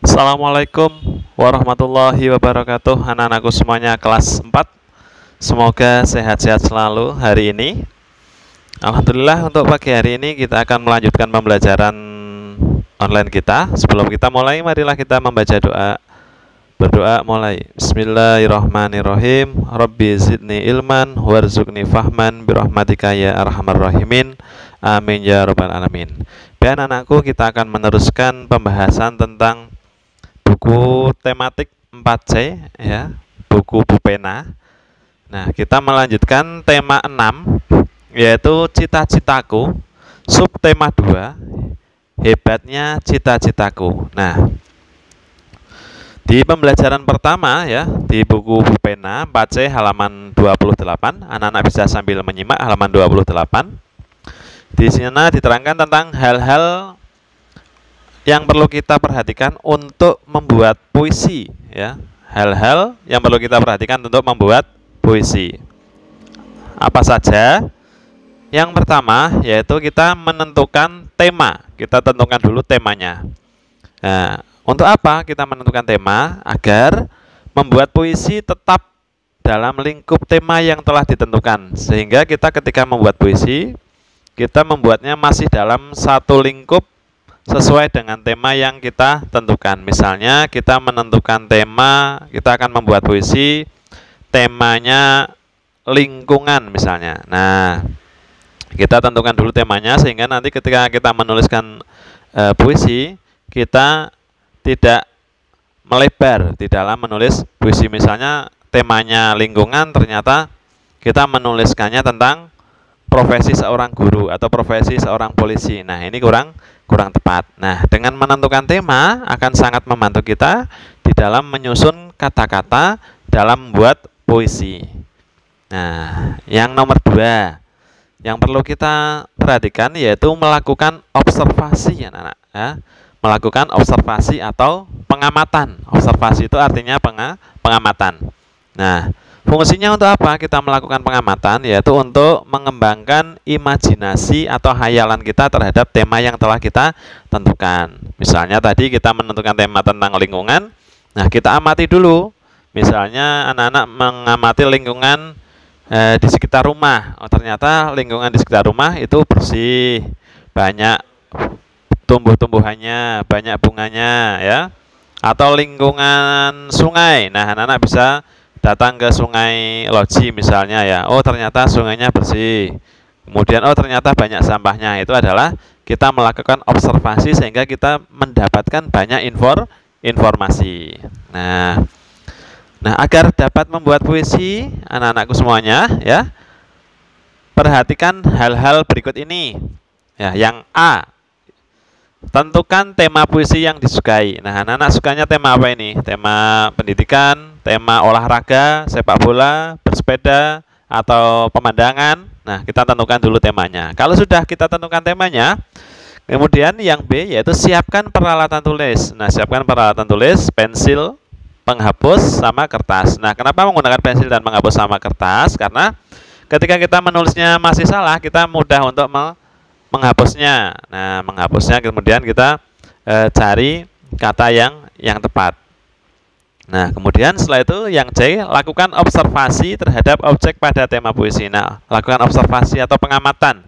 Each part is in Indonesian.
Assalamualaikum warahmatullahi wabarakatuh. Anak-anakku semuanya kelas 4. Semoga sehat-sehat selalu hari ini. Alhamdulillah, untuk pagi hari ini kita akan melanjutkan pembelajaran online kita. Sebelum kita mulai, marilah kita membaca doa. Berdoa mulai. Bismillahirrahmanirrahim. Rabbi zidni ilman warzuqni fahman birahmatika ya arhamar rahimin. Amin ya rabbal alamin. Dan anak-anakku, kita akan meneruskan pembahasan tentang buku tematik 4C ya, buku Bupena. Nah, kita melanjutkan tema 6 yaitu cita-citaku, subtema 2 hebatnya cita-citaku. Nah, di pembelajaran pertama ya, di buku Bupena 4C halaman 28, anak-anak bisa sambil menyimak halaman 28. Di sana diterangkan tentang hal-hal yang perlu kita perhatikan untuk membuat puisi ya. Hal-hal yang perlu kita perhatikan untuk membuat puisi. Apa saja? Yang pertama yaitu kita menentukan tema. Kita tentukan dulu temanya. Nah, untuk apa kita menentukan tema? Agar membuat puisi tetap dalam lingkup tema yang telah ditentukan. Sehingga kita ketika membuat puisi, kita membuatnya masih dalam satu lingkup sesuai dengan tema yang kita tentukan. Misalnya kita menentukan tema, kita akan membuat puisi, temanya lingkungan misalnya. Nah, kita tentukan dulu temanya sehingga nanti ketika kita menuliskan puisi, kita tidak melebar di dalam menulis puisi. Misalnya temanya lingkungan, ternyata kita menuliskannya tentang profesi seorang guru atau profesi seorang polisi. Nah, ini kurang tepat. Nah, dengan menentukan tema akan sangat membantu kita di dalam menyusun kata-kata dalam membuat puisi. Nah, yang nomor 2 yang perlu kita perhatikan yaitu melakukan observasi ya anak-anak ya. Melakukan observasi atau pengamatan. Observasi itu artinya pengamatan. Nah, fungsinya untuk apa kita melakukan pengamatan? Yaitu untuk mengembangkan imajinasi atau hayalan kita terhadap tema yang telah kita tentukan. Misalnya tadi kita menentukan tema tentang lingkungan. Nah, kita amati dulu. Misalnya anak-anak mengamati lingkungan di sekitar rumah. Oh, ternyata lingkungan di sekitar rumah itu bersih, banyak tumbuh-tumbuhannya, banyak bunganya ya. Atau lingkungan sungai. Nah, anak-anak bisa datang ke Sungai Loji misalnya ya. Oh, ternyata sungainya bersih. Kemudian oh, ternyata banyak sampahnya. Itu adalah kita melakukan observasi sehingga kita mendapatkan banyak informasi. Nah, agar dapat membuat puisi, anak-anakku semuanya ya, perhatikan hal-hal berikut ini. Ya, yang A, tentukan tema puisi yang disukai. Nah, anak-anak sukanya tema apa ini? Tema pendidikan, tema olahraga, sepak bola, bersepeda, atau pemandangan. Nah, kita tentukan dulu temanya. Kalau sudah kita tentukan temanya, kemudian yang B yaitu siapkan peralatan tulis. Nah, siapkan peralatan tulis, pensil, penghapus, sama kertas. Nah, kenapa menggunakan pensil dan penghapus sama kertas? Karena ketika kita menulisnya masih salah, kita mudah untuk menghapusnya. Nah, menghapusnya kemudian kita cari kata yang tepat. Nah, kemudian setelah itu yang C, lakukan observasi terhadap objek pada tema puisi. Nah, lakukan observasi atau pengamatan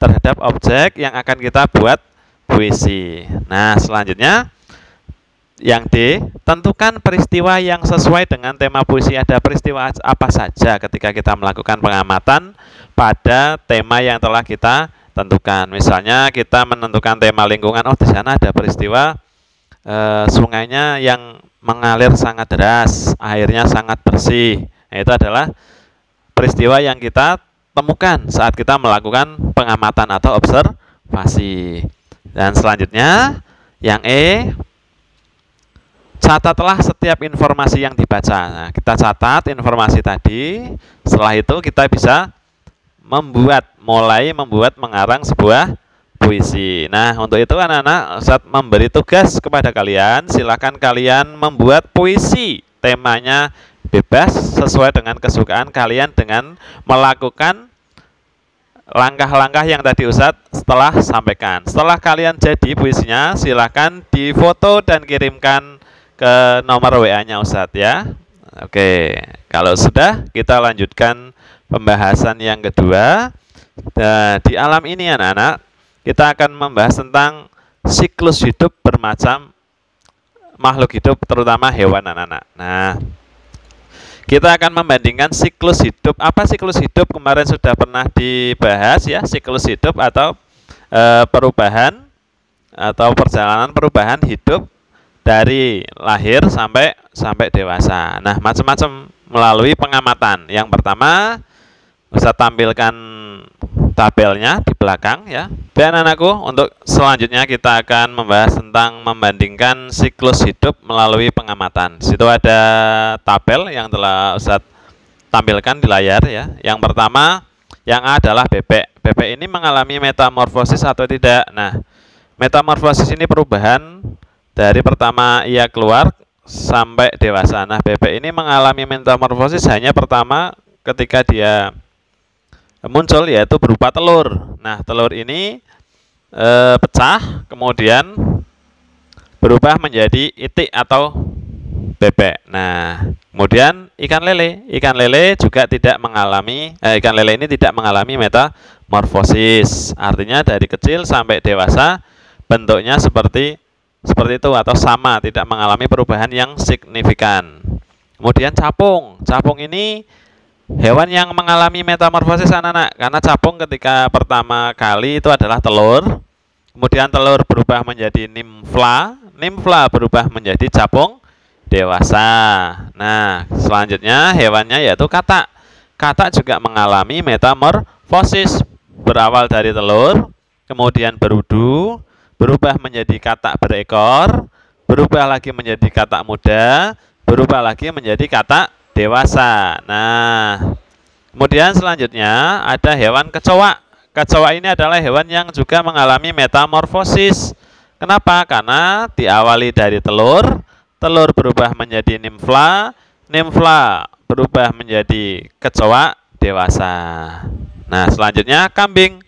terhadap objek yang akan kita buat puisi. Nah, selanjutnya yang D, tentukan peristiwa yang sesuai dengan tema puisi. Ada peristiwa apa saja ketika kita melakukan pengamatan pada tema yang telah kita tentukan. Misalnya kita menentukan tema lingkungan, oh di sana ada peristiwa sungainya yang mengalir sangat deras, airnya sangat bersih. Nah, itu adalah peristiwa yang kita temukan saat kita melakukan pengamatan atau observasi. Dan selanjutnya yang E, catatlah setiap informasi yang dibaca. Nah, kita catat informasi tadi. Setelah itu kita bisa mulai membuat mengarang sebuah puisi. Nah, untuk itu anak-anak Ustadz memberi tugas kepada kalian. Silakan kalian membuat puisi. Temanya bebas sesuai dengan kesukaan kalian dengan melakukan langkah-langkah yang tadi Ustadz setelah sampaikan. Setelah kalian jadi puisinya, silahkan difoto dan kirimkan ke nomor WA-nya Ustadz ya. Oke, kalau sudah kita lanjutkan pembahasan yang kedua. Nah, di alam ini anak-anak, kita akan membahas tentang siklus hidup bermacam makhluk hidup, terutama hewan anak-anak. Nah, kita akan membandingkan siklus hidup. Apa siklus hidup? Kemarin sudah pernah dibahas ya, siklus hidup atau perubahan atau perjalanan perubahan hidup dari lahir sampai dewasa. Nah, macam-macam melalui pengamatan. Yang pertama, bisa tampilkan tabelnya di belakang ya. Dan anakku, untuk selanjutnya kita akan membahas tentang membandingkan siklus hidup melalui pengamatan. Situ ada tabel yang telah Ustadz tampilkan di layar ya. Yang pertama, yang A adalah bebek. Bebek ini mengalami metamorfosis atau tidak? Nah, metamorfosis ini perubahan dari pertama ia keluar sampai dewasa. Nah, bebek ini mengalami metamorfosis hanya pertama ketika dia muncul, yaitu berupa telur. Nah, telur ini pecah, kemudian berubah menjadi itik atau bebek. Nah, kemudian ikan lele. Ikan lele juga tidak mengalami, ikan lele ini tidak mengalami metamorfosis. Artinya dari kecil sampai dewasa bentuknya seperti itu atau sama, tidak mengalami perubahan yang signifikan. Kemudian capung. Capung ini hewan yang mengalami metamorfosis anak-anak, karena capung ketika pertama kali itu adalah telur, kemudian telur berubah menjadi nimfla, nimfla berubah menjadi capung dewasa. Nah, selanjutnya hewannya yaitu katak. Katak juga mengalami metamorfosis, berawal dari telur, kemudian berudu, berubah menjadi katak berekor, berubah lagi menjadi katak muda, berubah lagi menjadi katak dewasa. Nah, kemudian selanjutnya ada hewan kecoa. Kecoa ini adalah hewan yang juga mengalami metamorfosis. Kenapa? Karena diawali dari telur, telur berubah menjadi nimfla, nimfla berubah menjadi kecoa dewasa. Nah, selanjutnya kambing.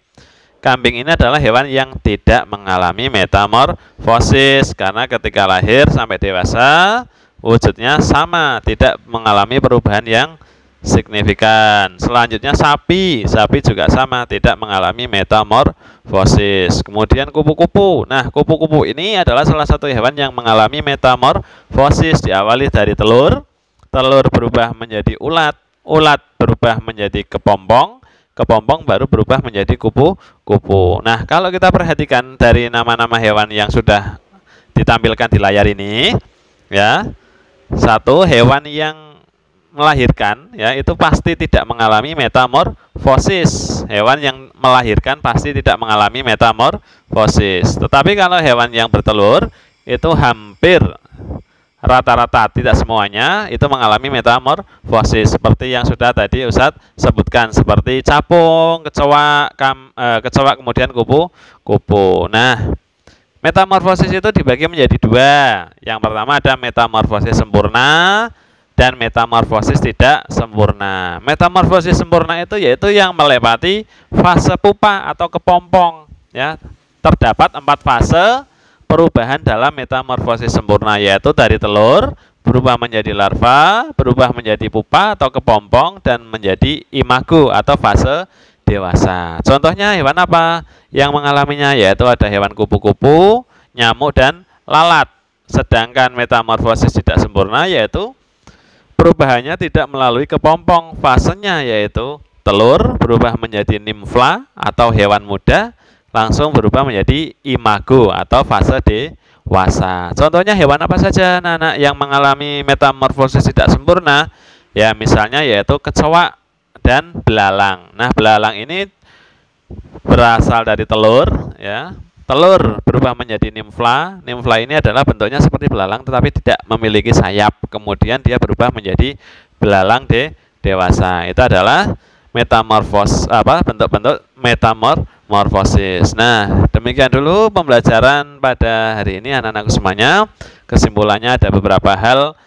Kambing ini adalah hewan yang tidak mengalami metamorfosis karena ketika lahir sampai dewasa wujudnya sama, tidak mengalami perubahan yang signifikan. Selanjutnya sapi. Sapi juga sama, tidak mengalami metamorfosis. Kemudian kupu-kupu. Nah, kupu-kupu ini adalah salah satu hewan yang mengalami metamorfosis. Diawali dari telur, telur berubah menjadi ulat, ulat berubah menjadi kepompong, kepompong baru berubah menjadi kupu-kupu. Nah, kalau kita perhatikan dari nama-nama hewan yang sudah ditampilkan di layar ini, ya, satu, hewan yang melahirkan ya itu pasti tidak mengalami metamorfosis. Hewan yang melahirkan pasti tidak mengalami metamorfosis. Tetapi kalau hewan yang bertelur itu hampir rata-rata, tidak semuanya, itu mengalami metamorfosis seperti yang sudah tadi Ustadz sebutkan, seperti capung, kecoa, kecoa kemudian kupu-kupu. Nah, metamorfosis itu dibagi menjadi dua. Yang pertama ada metamorfosis sempurna dan metamorfosis tidak sempurna. Metamorfosis sempurna itu yaitu yang melewati fase pupa atau kepompong. Ya, terdapat 4 fase perubahan dalam metamorfosis sempurna, yaitu dari telur berubah menjadi larva, berubah menjadi pupa atau kepompong, dan menjadi imago atau fase dewasa. Contohnya hewan apa yang mengalaminya? Yaitu ada hewan kupu-kupu, nyamuk, dan lalat. Sedangkan metamorfosis tidak sempurna yaitu perubahannya tidak melalui kepompong. Fasenya yaitu telur berubah menjadi nimfla atau hewan muda, langsung berubah menjadi imago atau fase dewasa. Contohnya hewan apa saja anak-anak yang mengalami metamorfosis tidak sempurna? Ya, misalnya yaitu kecoa dan belalang. Nah, belalang ini berasal dari telur, ya. Telur berubah menjadi nimfla. Nimfla ini adalah bentuknya seperti belalang tetapi tidak memiliki sayap. Kemudian dia berubah menjadi belalang dewasa. Itu adalah bentuk-bentuk metamorfosis. Nah, demikian dulu pembelajaran pada hari ini anak-anakku semuanya. Kesimpulannya ada beberapa hal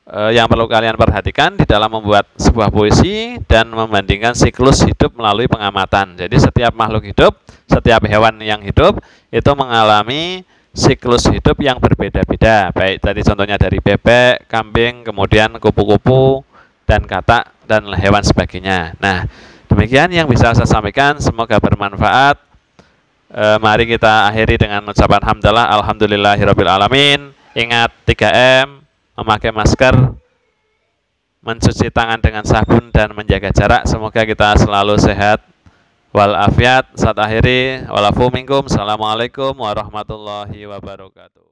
yang perlu kalian perhatikan di dalam membuat sebuah puisi dan membandingkan siklus hidup melalui pengamatan. Jadi setiap makhluk hidup, setiap hewan yang hidup itu mengalami siklus hidup yang berbeda-beda. Baik tadi contohnya dari bebek, kambing, kemudian kupu-kupu, dan katak, dan hewan sebagainya. Nah, demikian yang bisa saya sampaikan, semoga bermanfaat. Mari kita akhiri dengan ucapan hamdalah, alhamdulillahirabbil alamin. Ingat 3M, memakai masker, mencuci tangan dengan sabun, dan menjaga jarak. Semoga kita selalu sehat walafiat. Saat akhiri, walafu minkum. Assalamualaikum warahmatullahi wabarakatuh.